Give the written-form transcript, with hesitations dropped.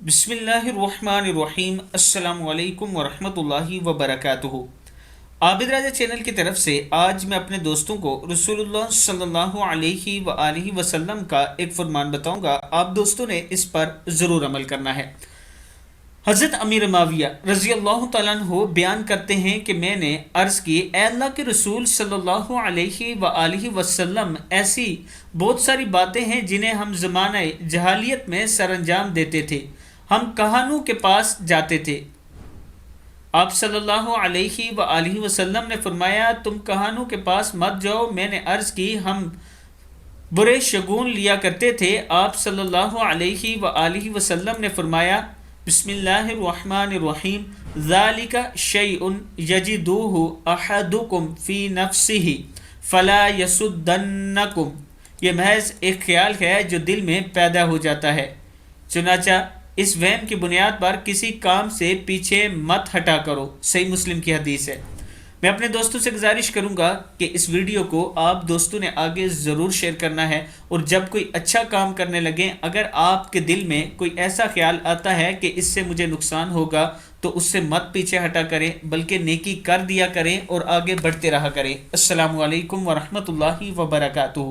بسم اللہ الرحمن الرحیم۔ السلام علیکم ورحمۃ اللہ وبرکاتہ۔ عابد راجہ چینل کی طرف سے آج میں اپنے دوستوں کو رسول اللہ صلی اللہ علیہ وآلہ وسلم کا ایک فرمان بتاؤں گا، آپ دوستوں نے اس پر ضرور عمل کرنا ہے۔ حضرت امیر معاویہ رضی اللہ تعالیٰ عنہ بیان کرتے ہیں کہ میں نے عرض کی، اے اللہ کے رسول صلی اللہ علیہ وآلہ وسلم، ایسی بہت ساری باتیں ہیں جنہیں ہم زمانہ جہالیت میں سر انجام دیتے تھے۔ ہم کہانوں کے پاس جاتے تھے۔ آپ صلی اللہ علیہ وآلہ وسلم نے فرمایا، تم کہانوں کے پاس مت جاؤ۔ میں نے عرض کی، ہم برے شگون لیا کرتے تھے۔ آپ صلی اللہ علیہ وآلہ وسلم نے فرمایا، بسم اللہ الرحمن الرحیم، ذالک شیء یجدوہ احدکم فی نفسہ فلا یصدنکم، یہ محض ایک خیال ہے جو دل میں پیدا ہو جاتا ہے، چنانچہ اس وہم کی بنیاد پر کسی کام سے پیچھے مت ہٹا کرو۔ صحیح مسلم کی حدیث ہے۔ میں اپنے دوستوں سے گزارش کروں گا کہ اس ویڈیو کو آپ دوستوں نے آگے ضرور شیئر کرنا ہے، اور جب کوئی اچھا کام کرنے لگیں، اگر آپ کے دل میں کوئی ایسا خیال آتا ہے کہ اس سے مجھے نقصان ہوگا تو اس سے مت پیچھے ہٹا کریں، بلکہ نیکی کر دیا کریں اور آگے بڑھتے رہا کریں۔ السلام علیکم ورحمۃ اللہ وبرکاتہ۔